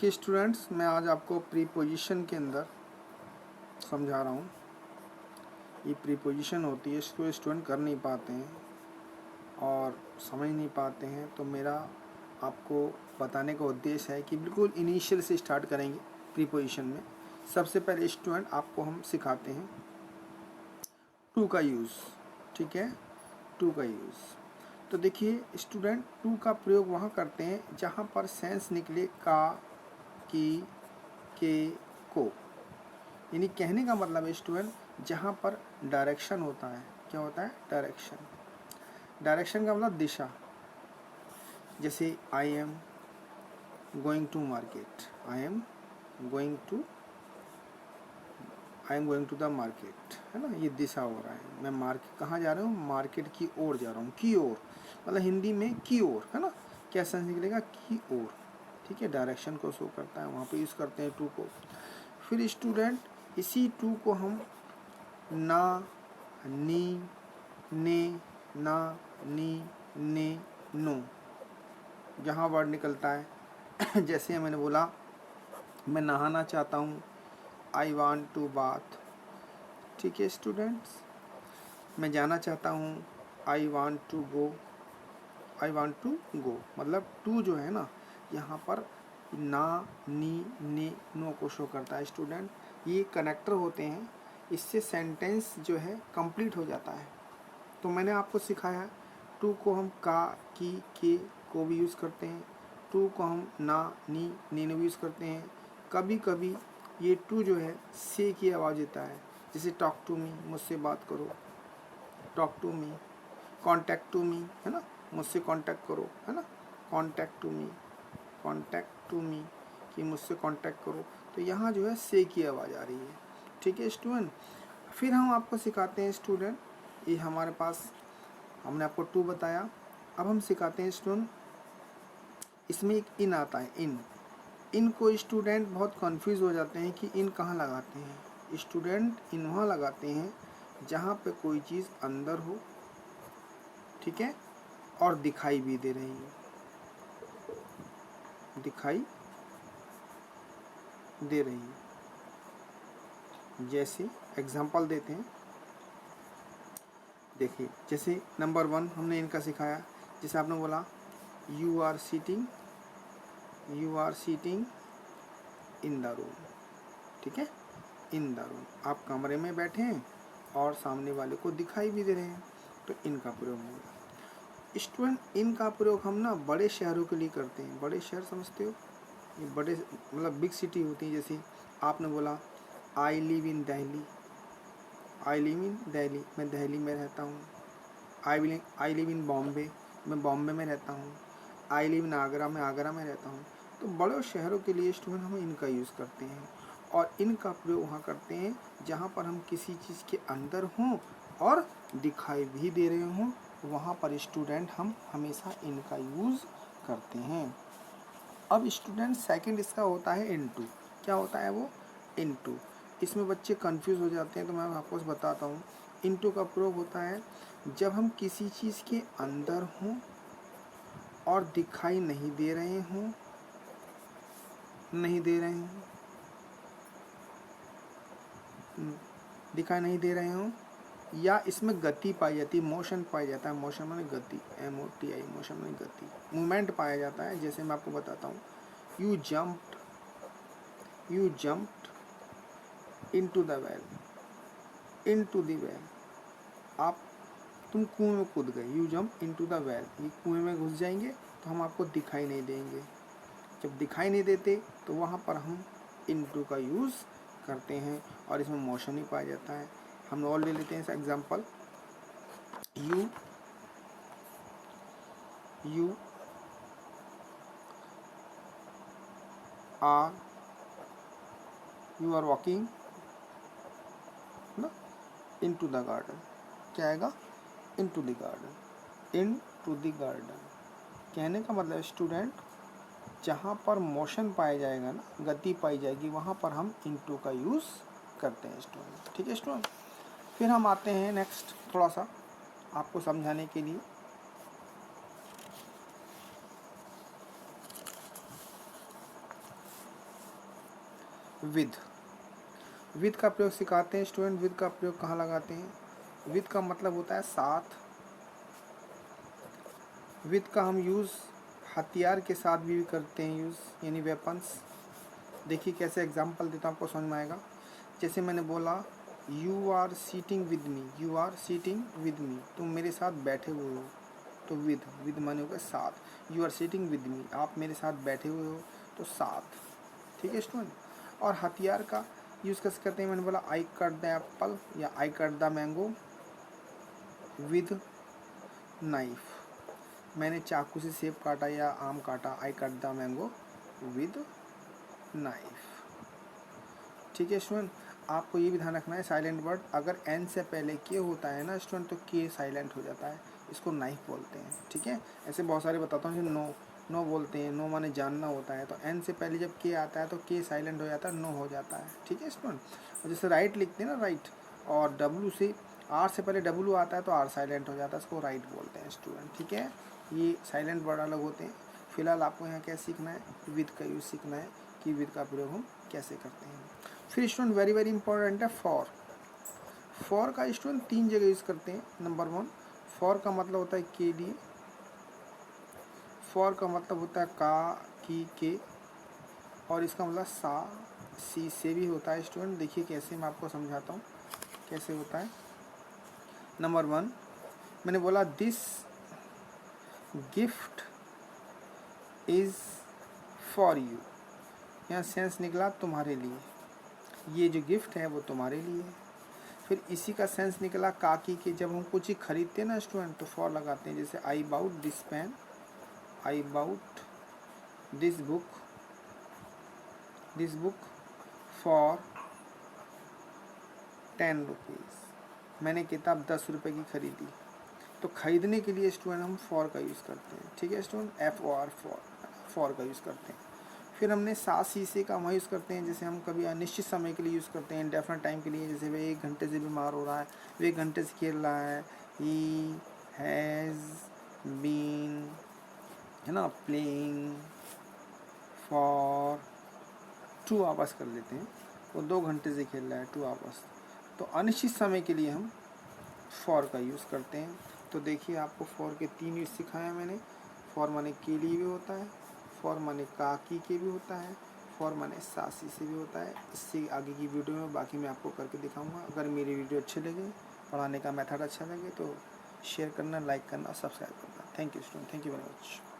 कि स्टूडेंट्स, मैं आज आपको प्रीपोजिशन के अंदर समझा रहा हूँ। ये प्रीपोजिशन होती है, इसको स्टूडेंट कर नहीं पाते हैं और समझ नहीं पाते हैं, तो मेरा आपको बताने का उद्देश्य है कि बिल्कुल इनिशियल से स्टार्ट करेंगे प्रीपोजिशन में। सबसे पहले स्टूडेंट आपको हम सिखाते हैं टू का यूज़, ठीक है, टू का यूज़। तो देखिए स्टूडेंट, टू का प्रयोग वहाँ करते हैं जहाँ पर सेंस निकले का, की, के, को। यानी कहने का मतलब है स्टूडेंट, जहाँ पर डायरेक्शन होता है। क्या होता है? डायरेक्शन। डायरेक्शन का मतलब दिशा। जैसे I am going to market, I am going to the market, है ना, ये दिशा हो रहा है। मैं मार्केट कहाँ जा रहा हूँ? मार्केट की ओर जा रहा हूँ। की ओर मतलब हिंदी में की ओर, है ना। क्या सेंस निकलेगा? की ओर, ठीक है। डायरेक्शन को शो करता है, वहाँ पे यूज़ करते हैं टू को। फिर स्टूडेंट इसी टू को हम ना, नी, ने, ना, नी, ने, नो, जहाँ वर्ड निकलता है जैसे मैंने बोला मैं नहाना चाहता हूँ, आई वांट टू बाथ, ठीक है स्टूडेंट्स। मैं जाना चाहता हूँ, I want to go, I want to go. मतलब टू जो है ना, यहाँ पर ना, नी, ने, नो को शो करता है स्टूडेंट। ये कनेक्टर होते हैं, इससे सेंटेंस जो है कंप्लीट हो जाता है। तो मैंने आपको सिखाया टू को हम का, की, के, को भी यूज़ करते हैं। टू को हम ना, नी, ने भी यूज़ करते हैं। कभी कभी ये टू जो है से की आवाज़ देता है, जैसे टॉक टू मी, मुझसे बात करो, talk to me. Contact to me, है ना, मुझसे कांटेक्ट करो, है ना। Contact to me, contact to me कि मुझसे कांटेक्ट करो। तो यहाँ जो है से की आवाज़ आ रही है, ठीक है स्टूडेंट। फिर हम आपको सिखाते हैं स्टूडेंट, ये हमारे पास हमने आपको टू बताया। अब हम सिखाते हैं स्टूडेंट, इसमें एक इन आता है, इन। इन को स्टूडेंट बहुत कंफ्यूज हो जाते हैं कि इन कहाँ लगाते हैं। स्टूडेंट इन वहाँ लगाते हैं जहाँ पे कोई चीज़ अंदर हो, ठीक है, और दिखाई भी दे रही है, दिखाई दे रही है। जैसे एग्जांपल देते हैं, देखिए जैसे नंबर 1 हमने इनका सिखाया। जैसे आपने बोला you are sitting in the room, ठीक है, इन द रूम। आप कमरे में बैठे हैं और सामने वाले को दिखाई भी दे रहे हैं, तो इनका प्रयोग होगा। स्टूडेंट इन का प्रयोग हम ना बड़े शहरों के लिए करते हैं। बड़े शहर समझते हो, ये बड़े मतलब बिग सिटी होती है। जैसे आपने बोला I live in Delhi, I live in Delhi, मैं दिल्ली में रहता हूँ। आई लिव इन बॉम्बे, मैं बॉम्बे में रहता हूँ। आई लिव इन आगरा, मैं आगरा में रहता हूँ। तो बड़े शहरों के लिए स्टूडेंट हम इनका यूज़ करते हैं, और इनका प्रयोग वहाँ करते हैं जहाँ पर हम किसी चीज़ के अंदर हों और दिखाई भी दे रहे हों, वहाँ पर स्टूडेंट हम हमेशा इनका यूज़ करते हैं। अब स्टूडेंट सेकंड इसका होता है इनटू। क्या होता है वो? इनटू। इसमें बच्चे कंफ्यूज हो जाते हैं, तो मैं आपको बताता हूँ। इनटू का प्रयोग होता है जब हम किसी चीज़ के अंदर हों और दिखाई नहीं दे रहे हों, दिखाई नहीं दे रहे हों, या इसमें गति पाई जाती है, मोशन पाया जाता है। मोशन माने गति, MOTI, मोशन माने गति, मूवमेंट पाया जाता है। जैसे मैं आपको बताता हूँ, you jumped into the well, into the well, तुम कुएं में कूद गए। You jump into the well, ये कुएं में घुस जाएंगे तो हम आपको दिखाई नहीं देंगे। जब दिखाई नहीं देते तो वहाँ पर हम इनटू का यूज़ करते हैं, और इसमें मोशन ही पाया जाता है। हम और ले लेते हैं एग्जांपल, यू आर वॉकिंग ना इनटू द गार्डन। क्या आएगा? Into the garden, into the garden. कहने का मतलब स्टूडेंट, जहाँ पर मोशन पाया जाएगा ना, गति पाई जाएगी, वहाँ पर हम इनटू का यूज़ करते हैं स्टूडेंट, ठीक है स्टूडेंट। फिर हम आते हैं नेक्स्ट, थोड़ा सा आपको समझाने के लिए। विद। विद का प्रयोग सिखाते हैं स्टूडेंट। विद का प्रयोग कहाँ लगाते हैं? विद का मतलब होता है साथ। विद का हम यूज़ हथियार के साथ भी करते हैं यूज़, यानी वेपन्स। देखिए कैसे एग्जांपल देता हूँ, आपको समझ में आएगा। जैसे मैंने बोला you are sitting with me, you are sitting with me, तुम मेरे साथ बैठे हुए हो, तो विद, विद माने होगा साथ। You are sitting with me, आप मेरे साथ बैठे हुए हो, तो साथ। ठीक है स्टूडेंट। और हथियार का यूज़ कैसे करते हैं? मैंने बोला आई कट द एप्पल या I cut the mango with knife, मैंने चाकू से सेब काटा या आम काटा, I cut the mango with knife. ठीक है स्टूडेंट। आपको ये भी ध्यान रखना है, साइलेंट वर्ड अगर एन से पहले के होता है ना स्टूडेंट, तो के साइलेंट हो जाता है, इसको नाइफ बोलते हैं। ठीक है। ऐसे बहुत सारे बताता हूँ, नो, नो बोलते हैं, नो माने जानना होता है, तो एन से पहले जब के आता है तो के साइलेंट हो जाता है, नो हो जाता है। ठीक है स्टूडेंट। और जैसे राइट लिखते हैं ना, राइट, और डब्लू से, आर से पहले डब्लू आता है तो आर साइलेंट हो जाता है, इसको राइट बोलते हैं स्टूडेंट। ठीक है। ये साइलेंट वर्ड अलग होते हैं। फिलहाल आपको यहाँ क्या सीखना है? विद का यूज़ सीखना है कि विद का प्रयोग हम कैसे करते हैं। फिर स्टूडेंट वेरी वेरी इंपॉर्टेंट है फॉर। फॉर का स्टूडेंट 3 जगह यूज़ करते हैं। नंबर 1, फॉर का मतलब होता है के लिए। फॉर का मतलब होता है का, की, के, और इसका मतलब सा, सी से भी होता है स्टूडेंट। देखिए कैसे, मैं आपको समझाता हूँ कैसे होता है। नंबर 1, मैंने बोला this gift is for you, यहाँ सेंस निकला तुम्हारे लिए, ये जो गिफ्ट है वो तुम्हारे लिए है। फिर इसी का सेंस निकला काकी के, जब हम कुछ ही खरीदते हैं ना स्टूडेंट तो फॉर लगाते हैं। जैसे I bought this pen, I bought this book for 10 rupees, मैंने किताब 10 रुपये की खरीदी। तो खरीदने के लिए स्टूडेंट हम फॉर का यूज़ करते हैं। ठीक है student, F O R, for का यूज़ करते हैं। फिर हमने सात शीशे का वहाँ यूज़ करते हैं, जैसे हम कभी अनिश्चित समय के लिए यूज़ करते हैं, इंडेफिनिट टाइम के लिए। जैसे वे 1 घंटे से बीमार हो रहा है, वे 1 घंटे से खेल रहा है, ही हैज़ बीन, है ना, प्लेइंग फॉर 2 आवर्स कर लेते हैं, वो 2 घंटे से खेल रहा है 2 आवर्स। तो अनिश्चित समय के लिए हम फॉर का यूज़ करते हैं। तो देखिए आपको फॉर के 3 यूज़ सिखाया मैंने। फॉर माने के लिए भी होता है, फॉर माने काकी के भी होता है, फॉर माने सासी से भी होता है। इससे आगे की वीडियो में बाकी मैं आपको करके दिखाऊंगा। अगर मेरी वीडियो अच्छे लगे, पढ़ाने का मेथड अच्छा लगे, तो शेयर करना, लाइक करना, सब्सक्राइब करना। Thank you student, thank you very much.